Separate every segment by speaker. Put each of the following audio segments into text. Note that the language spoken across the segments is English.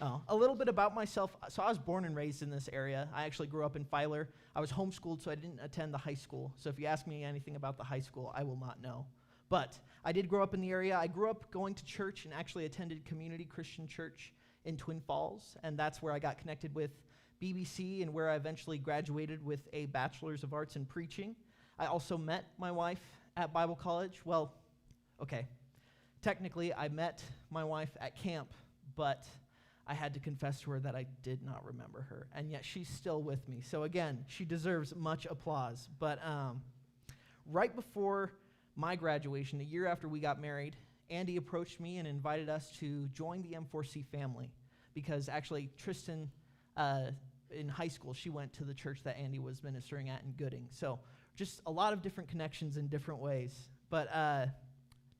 Speaker 1: Oh, a little bit about myself. So I was born and raised in this area. I actually grew up in Filer. I was homeschooled, so I didn't attend the high school. So if you ask me anything about the high school, I will not know. But I did grow up in the area. I grew up going to church and actually attended Community Christian Church in Twin Falls, and that's where I got connected with BBC and where I eventually graduated with a Bachelor's of Arts in Preaching. I also met my wife at Bible college. Well, okay, technically I met my wife at camp, but I had to confess to her that I did not remember her, and yet she's still with me. So again, she deserves much applause. But right before my graduation, a year after we got married, Andy approached me and invited us to join the M4C family because actually Tristan, in high school, she went to the church that Andy was ministering at in Gooding. So just a lot of different connections in different ways. But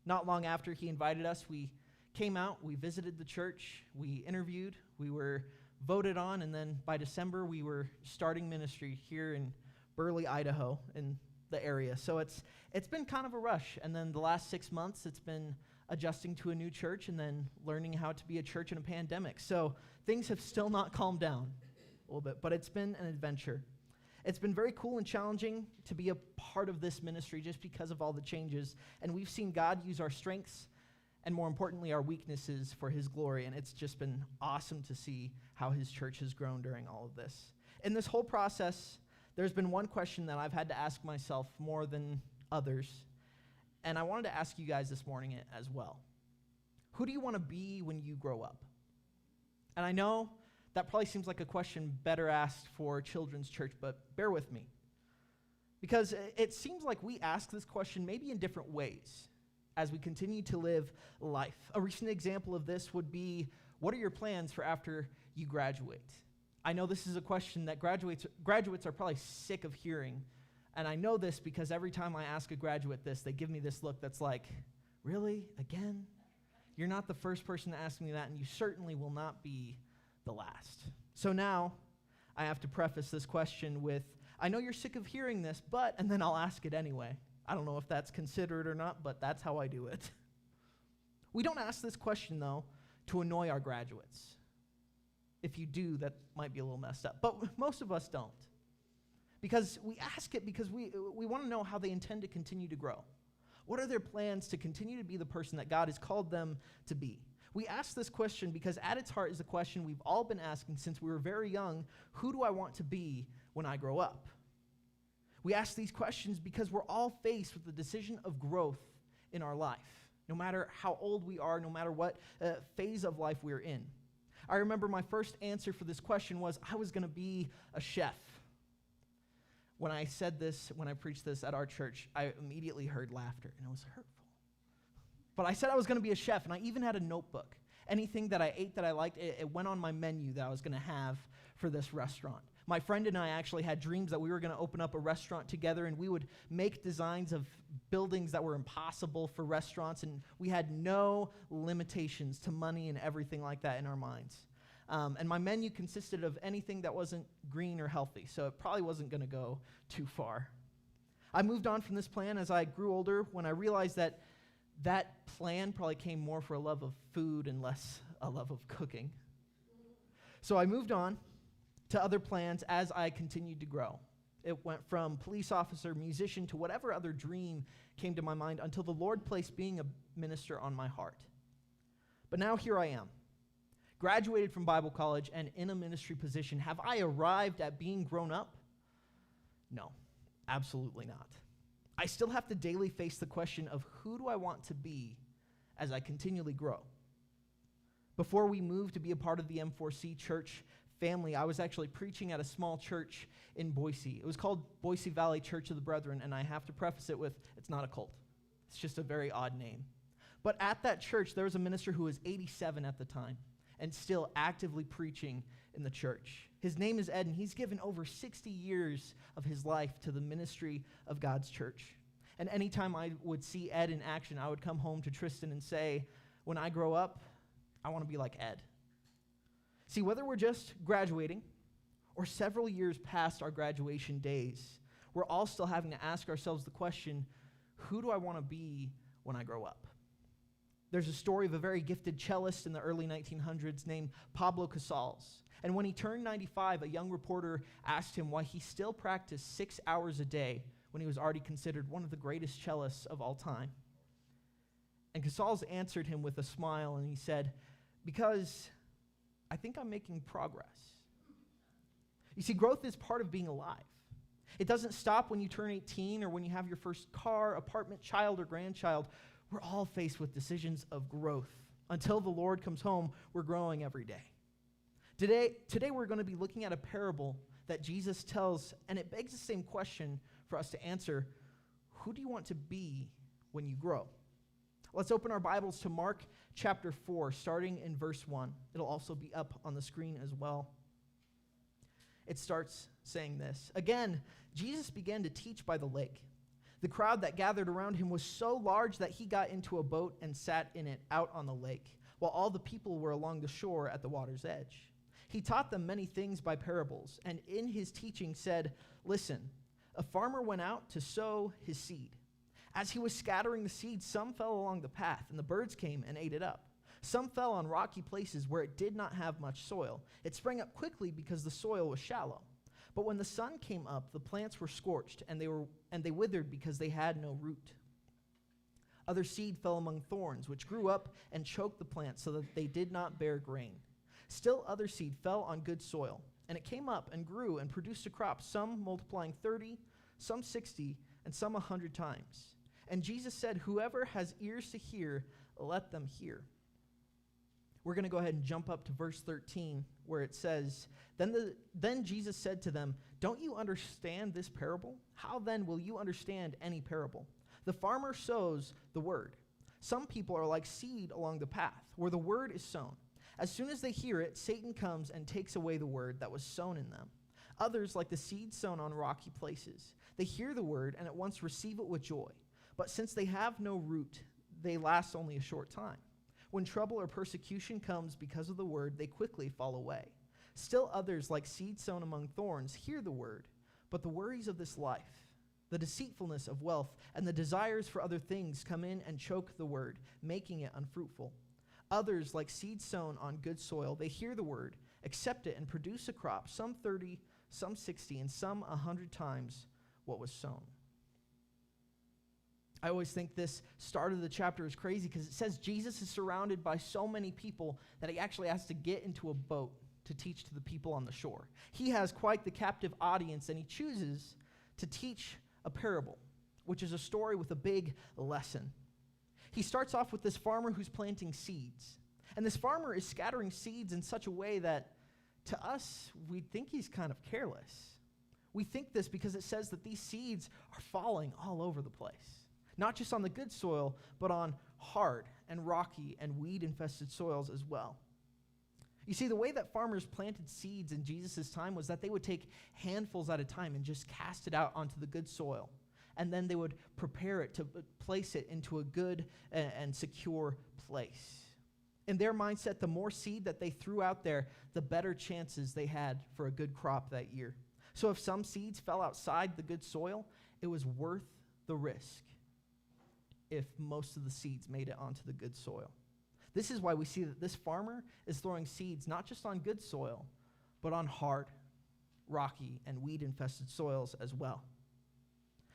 Speaker 1: not long after he invited us, we came out, we visited the church, we interviewed, we were voted on, and then by December we were starting ministry here in Burley, Idaho, in the area. So it's been kind of a rush, and then the last 6 months it's been adjusting to a new church and then learning how to be a church in a pandemic. So things have still not calmed down a little bit, but it's been an adventure. It's been very cool and challenging to be a part of this ministry just because of all the changes, and we've seen God use our strengths and more importantly, our weaknesses for his glory. And it's just been awesome to see how his church has grown during all of this. In this whole process, there's been one question that I've had to ask myself more than others. And I wanted to ask you guys this morning as well. Who do you want to be when you grow up? And I know that probably seems like a question better asked for children's church, but bear with me. Because it seems like we ask this question maybe in different ways as we continue to live life. A recent example of this would be, what are your plans for after you graduate? I know this is a question that graduates are probably sick of hearing, and I know this because every time I ask a graduate this, they give me this look that's like, really? Again? You're not the first person to ask me that, and you certainly will not be the last. So now, I have to preface this question with, I know you're sick of hearing this, but, and then I'll ask it anyway. I don't know if that's considerate or not, but that's how I do it. We don't ask this question, though, to annoy our graduates. If you do, that might be a little messed up. But most of us don't. Because we ask it because we want to know how they intend to continue to grow. What are their plans to continue to be the person that God has called them to be? We ask this question because at its heart is the question we've all been asking since we were very young: who do I want to be when I grow up? We ask these questions because we're all faced with the decision of growth in our life, no matter how old we are, no matter what phase of life we're in. I remember my first answer for this question was I was going to be a chef. When I said this, when I preached this at our church, I immediately heard laughter, and it was hurtful. But I said I was going to be a chef, and I even had a notebook. Anything that I ate that I liked, it went on my menu that I was going to have for this restaurant. My friend and I actually had dreams that we were going to open up a restaurant together, and we would make designs of buildings that were impossible for restaurants, and we had no limitations to money and everything like that in our minds. And my menu consisted of anything that wasn't green or healthy, so it probably wasn't going to go too far. I moved on from this plan as I grew older when I realized that that plan probably came more for a love of food and less a love of cooking. So I moved on to other plans as I continued to grow. It went from police officer, musician, to whatever other dream came to my mind until the Lord placed being a minister on my heart. But now here I am, graduated from Bible college and in a ministry position. Have I arrived at being grown up? No, absolutely not. I still have to daily face the question of who do I want to be as I continually grow. Before we moved to be a part of the M4C church family, I was actually preaching at a small church in Boise. It was called Boise Valley Church of the Brethren, and I have to preface it with, it's not a cult. It's just a very odd name. But at that church, there was a minister who was 87 at the time and still actively preaching in the church. His name is Ed, and he's given over 60 years of his life to the ministry of God's church. And anytime I would see Ed in action, I would come home to Tristan and say, when I grow up, I want to be like Ed. See, whether we're just graduating or several years past our graduation days, we're all still having to ask ourselves the question, who do I want to be when I grow up? There's a story of a very gifted cellist in the early 1900s named Pablo Casals. And when he turned 95, a young reporter asked him why he still practiced 6 hours a day when he was already considered one of the greatest cellists of all time. And Casals answered him with a smile, and he said, "Because I think I'm making progress." You see, growth is part of being alive. It doesn't stop when you turn 18 or when you have your first car, apartment, child, or grandchild. We're all faced with decisions of growth. Until the Lord comes home, we're growing every day. Today we're going to be looking at a parable that Jesus tells, and it begs the same question for us to answer: who do you want to be when you grow? Let's open our Bibles to Mark chapter 4, starting in verse 1. It'll also be up on the screen as well. It starts saying this: "Again, Jesus began to teach by the lake. The crowd that gathered around him was so large that he got into a boat and sat in it out on the lake, while all the people were along the shore at the water's edge. He taught them many things by parables, and in his teaching said, 'Listen, a farmer went out to sow his seed. As he was scattering the seed, some fell along the path, and the birds came and ate it up. Some fell on rocky places where it did not have much soil. It sprang up quickly because the soil was shallow. But when the sun came up, the plants were scorched, and they withered because they had no root. Other seed fell among thorns, which grew up and choked the plants so that they did not bear grain. Still other seed fell on good soil, and it came up and grew and produced a crop, some multiplying 30, some 60, and some 100 times. And Jesus said, 'Whoever has ears to hear, let them hear.'" We're going to go ahead and jump up to verse 13, where it says, Then Jesus said to them, "Don't you understand this parable? How then will you understand any parable? The farmer sows the word. Some people are like seed along the path, where the word is sown. As soon as they hear it, Satan comes and takes away the word that was sown in them. Others, like the seed sown on rocky places. They hear the word and at once receive it with joy. But since they have no root, they last only a short time. When trouble or persecution comes because of the word, they quickly fall away. Still others, like seed sown among thorns, hear the word, but the worries of this life, the deceitfulness of wealth, and the desires for other things come in and choke the word, making it unfruitful. Others, like seed sown on good soil, they hear the word, accept it, and produce a crop, some 30, some 60, and some 100 times what was sown." I always think this start of the chapter is crazy because it says Jesus is surrounded by so many people that he actually has to get into a boat to teach to the people on the shore. He has quite the captive audience, and he chooses to teach a parable, which is a story with a big lesson. He starts off with this farmer who's planting seeds. And this farmer is scattering seeds in such a way that, to us, we think he's kind of careless. We think this because it says that these seeds are falling all over the place. Not just on the good soil, but on hard and rocky and weed-infested soils as well. You see, the way that farmers planted seeds in Jesus' time was that they would take handfuls at a time and just cast it out onto the good soil. And then they would prepare it to place it into a good and secure place. In their mindset, the more seed that they threw out there, the better chances they had for a good crop that year. So if some seeds fell outside the good soil, it was worth the risk if most of the seeds made it onto the good soil. This is why we see that this farmer is throwing seeds not just on good soil, but on hard, rocky, and weed-infested soils as well.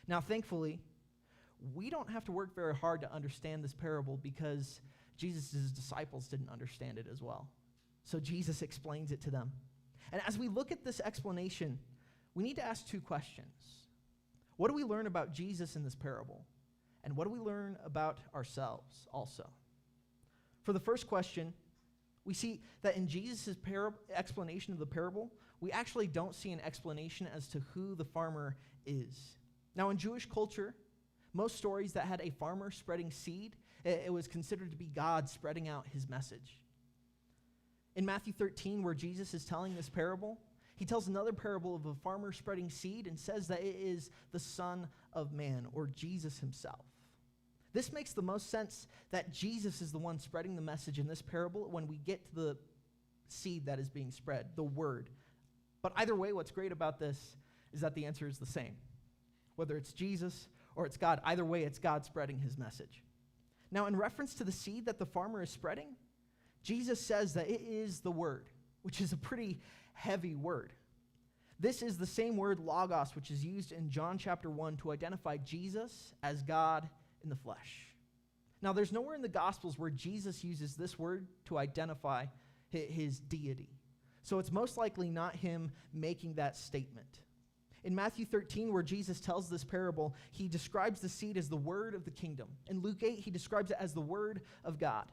Speaker 1: Now, thankfully, we don't have to work very hard to understand this parable because Jesus' disciples didn't understand it as well. So Jesus explains it to them. And as we look at this explanation, we need to ask two questions. What do we learn about Jesus in this parable? And what do we learn about ourselves also? For the first question, we see that in Jesus' explanation of the parable, we actually don't see an explanation as to who the farmer is. Now, in Jewish culture, most stories that had a farmer spreading seed, it was considered to be God spreading out his message. In Matthew 13, where Jesus is telling this parable, he tells another parable of a farmer spreading seed and says that it is the Son of Man, or Jesus himself. This makes the most sense that Jesus is the one spreading the message in this parable when we get to the seed that is being spread, the word. But either way, what's great about this is that the answer is the same. Whether it's Jesus or it's God, either way, it's God spreading his message. Now, in reference to the seed that the farmer is spreading, Jesus says that it is the word, which is a pretty heavy word. This is the same word, logos, which is used in John chapter 1 to identify Jesus as God in the flesh. Now, there's nowhere in the Gospels where Jesus uses this word to identify his deity. So it's most likely not him making that statement. In Matthew 13, where Jesus tells this parable, he describes the seed as the word of the kingdom. In Luke 8, he describes it as the word of God.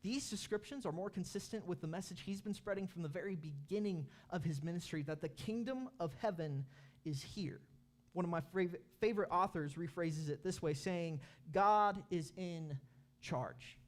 Speaker 1: These descriptions are more consistent with the message he's been spreading from the very beginning of his ministry, that the kingdom of heaven is here. One of my favorite authors rephrases it this way, saying, God is in charge.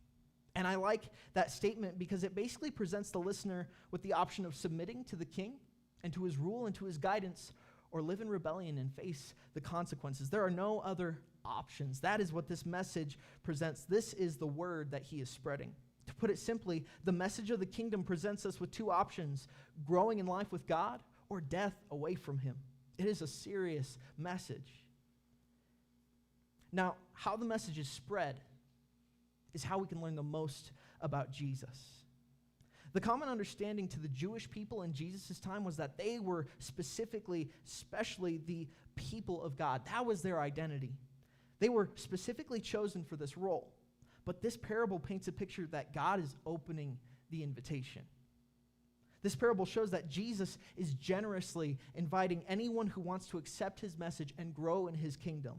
Speaker 1: And I like that statement because it basically presents the listener with the option of submitting to the king and to his rule and to his guidance, or live in rebellion and face the consequences. There are no other options. That is what this message presents. This is the word that he is spreading. To put it simply, the message of the kingdom presents us with two options: growing in life with God or death away from him. It is a serious message. Now, how the message is spread is how we can learn the most about Jesus. The common understanding to the Jewish people in Jesus' time was that they were especially the people of God. That was their identity. They were specifically chosen for this role. But this parable paints a picture that God is opening the invitation. This parable shows that Jesus is generously inviting anyone who wants to accept his message and grow in his kingdom.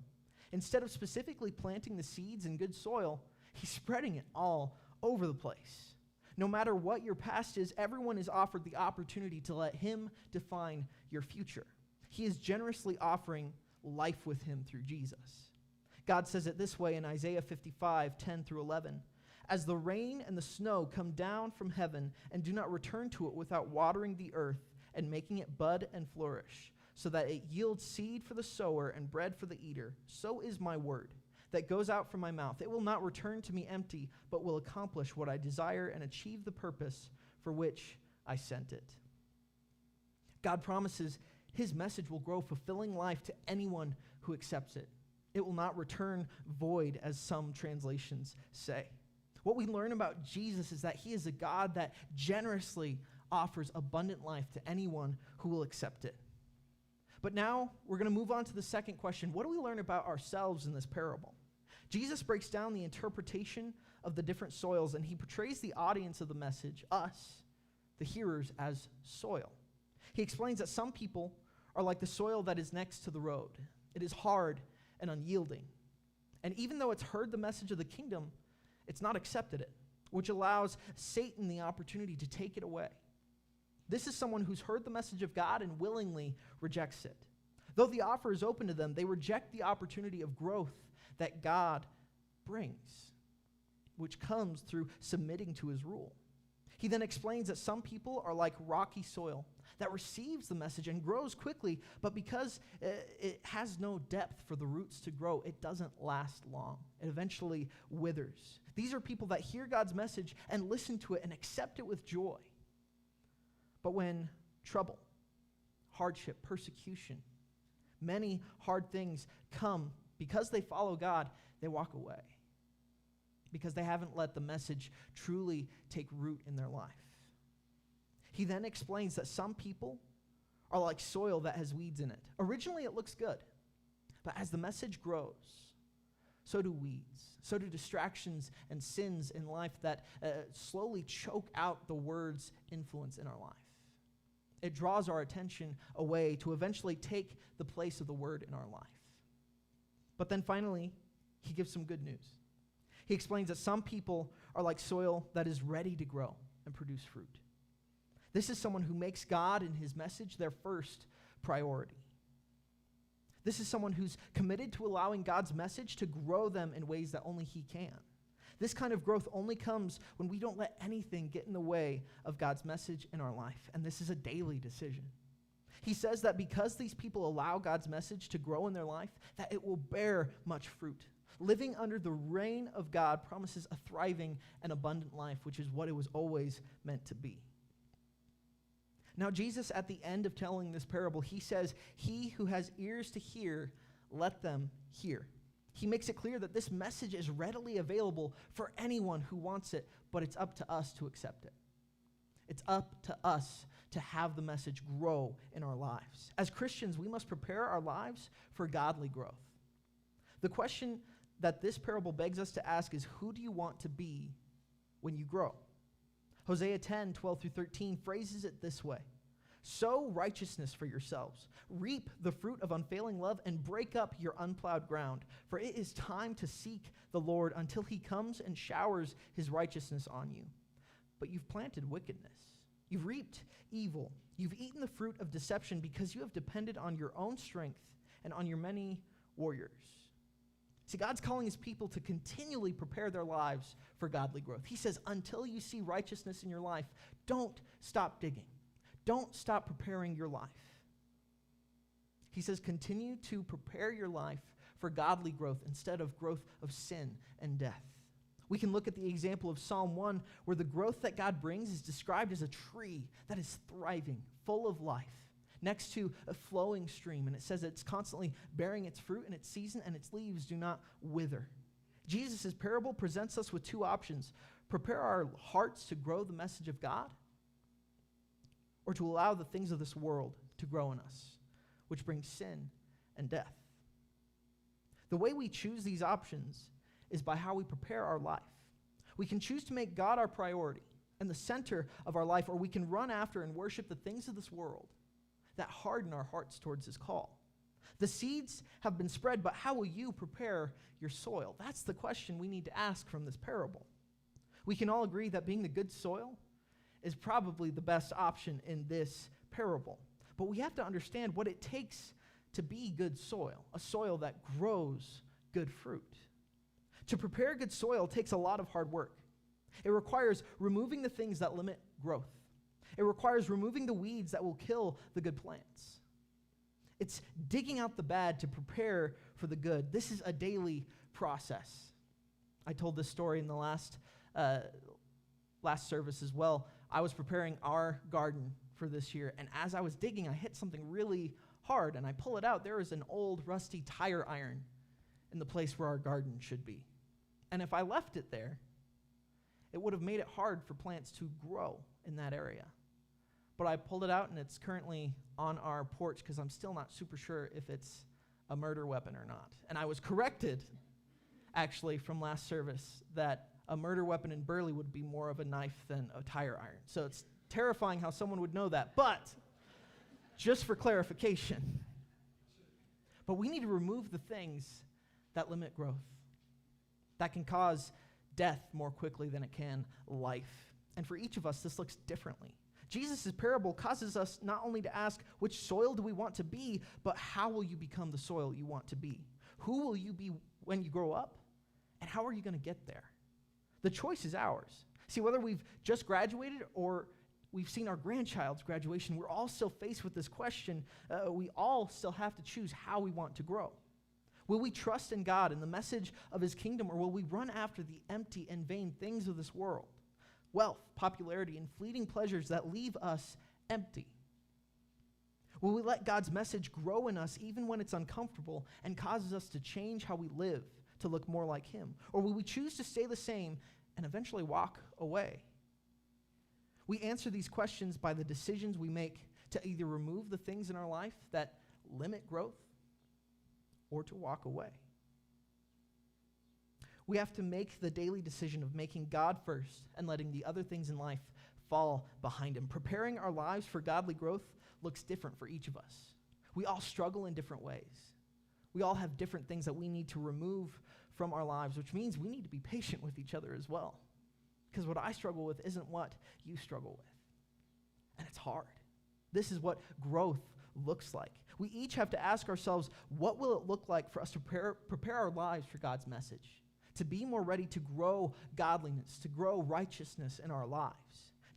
Speaker 1: Instead of specifically planting the seeds in good soil, he's spreading it all over the place. No matter what your past is, everyone is offered the opportunity to let him define your future. He is generously offering life with him through Jesus. God says it this way in Isaiah 55, 10 through 11. As the rain and the snow come down from heaven and do not return to it without watering the earth and making it bud and flourish, so that it yields seed for the sower and bread for the eater, so is my word that goes out from my mouth. It will not return to me empty, but will accomplish what I desire and achieve the purpose for which I sent it. God promises his message will grow fulfilling life to anyone who accepts it. It will not return void, as some translations say. What we learn about Jesus is that he is a God that generously offers abundant life to anyone who will accept it. But now we're going to move on to the second question. What do we learn about ourselves in this parable? Jesus breaks down the interpretation of the different soils, and he portrays the audience of the message, us, the hearers, as soil. He explains that some people are like the soil that is next to the road. It is hard and unyielding. And even though it's heard the message of the kingdom, it's not accepted it, which allows Satan the opportunity to take it away. This is someone who's heard the message of God and willingly rejects it. Though the offer is open to them, they reject the opportunity of growth that God brings, which comes through submitting to his rule. He then explains that some people are like rocky soil that receives the message and grows quickly, but because it has no depth for the roots to grow, it doesn't last long. It eventually withers. These are people that hear God's message and listen to it and accept it with joy. But when trouble, hardship, persecution, many hard things come, because they follow God, they walk away. Because they haven't let the message truly take root in their life. He then explains that some people are like soil that has weeds in it. Originally, it looks good. But as the message grows, so do weeds. So do distractions and sins in life that slowly choke out the word's influence in our life. It draws our attention away to eventually take the place of the word in our life. But then finally, he gives some good news. He explains that some people are like soil that is ready to grow and produce fruit. This is someone who makes God and his message their first priority. This is someone who's committed to allowing God's message to grow them in ways that only he can. This kind of growth only comes when we don't let anything get in the way of God's message in our life, and this is a daily decision. He says that because these people allow God's message to grow in their life, that it will bear much fruit. Living under the reign of God promises a thriving and abundant life, which is what it was always meant to be. Now, Jesus, at the end of telling this parable, he says, "He who has ears to hear, let them hear." He makes it clear that this message is readily available for anyone who wants it, but it's up to us to accept it. It's up to us to have the message grow in our lives. As Christians, we must prepare our lives for godly growth. The question that this parable begs us to ask is, who do you want to be when you grow? Hosea 10, 12 through 13 phrases it this way: sow righteousness for yourselves, reap the fruit of unfailing love, and break up your unplowed ground. For it is time to seek the Lord until he comes and showers his righteousness on you. But you've planted wickedness. You've reaped evil. You've eaten the fruit of deception because you have depended on your own strength and on your many warriors. See, God's calling his people to continually prepare their lives for godly growth. He says, until you see righteousness in your life, don't stop digging. Don't stop preparing your life. He says, continue to prepare your life for godly growth instead of growth of sin and death. We can look at the example of Psalm 1, where the growth that God brings is described as a tree that is thriving, full of life, next to a flowing stream. And it says it's constantly bearing its fruit in its season, and its leaves do not wither. Jesus' parable presents us with two options: prepare our hearts to grow the message of God, or to allow the things of this world to grow in us, which brings sin and death. The way we choose these options is by how we prepare our life. We can choose to make God our priority and the center of our life, or we can run after and worship the things of this world that harden our hearts towards his call. The seeds have been spread, but how will you prepare your soil? That's the question we need to ask from this parable. We can all agree that being the good soil is probably the best option in this parable. But we have to understand what it takes to be good soil, a soil that grows good fruit. To prepare good soil takes a lot of hard work. It requires removing the things that limit growth. It requires removing the weeds that will kill the good plants. It's digging out the bad to prepare for the good. This is a daily process. I told this story in the last service as well. I was preparing our garden for this year, and as I was digging, I hit something really hard, and I pull it out. There is an old rusty tire iron in the place where our garden should be. And if I left it there, it would have made it hard for plants to grow in that area. But I pulled it out, and it's currently on our porch because I'm still not super sure if it's a murder weapon or not. And I was corrected, actually, from last service that a murder weapon in Burley would be more of a knife than a tire iron. So it's terrifying how someone would know that. But just for clarification, but we need to remove the things that limit growth, that can cause death more quickly than it can life. And for each of us, this looks differently. Jesus' parable causes us not only to ask, which soil do we want to be, but how will you become the soil you want to be? Who will you be when you grow up? And how are you going to get there? The choice is ours. See, whether we've just graduated or we've seen our grandchild's graduation, we're all still faced with this question. We all still have to choose how we want to grow. Will we trust in God and the message of his kingdom, or will we run after the empty and vain things of this world? Wealth, popularity, and fleeting pleasures that leave us empty. Will we let God's message grow in us even when it's uncomfortable and causes us to change how we live to look more like him? Or will we choose to stay the same and eventually walk away? We answer these questions by the decisions we make to either remove the things in our life that limit growth or to walk away. We have to make the daily decision of making God first and letting the other things in life fall behind him. Preparing our lives for godly growth looks different for each of us. We all struggle in different ways. We all have different things that we need to remove from our lives, which means we need to be patient with each other as well. Because what I struggle with isn't what you struggle with. And it's hard. This is what growth looks like. We each have to ask ourselves, what will it look like for us to prepare our lives for God's message? To be more ready to grow godliness, to grow righteousness in our lives.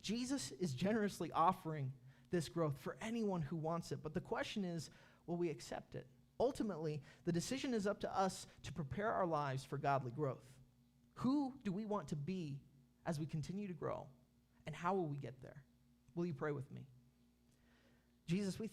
Speaker 1: Jesus is generously offering this growth for anyone who wants it. But the question is, will we accept it? Ultimately, the decision is up to us to prepare our lives for godly growth. Who do we want to be as we continue to grow? And how will we get there? Will you pray with me? Jesus, we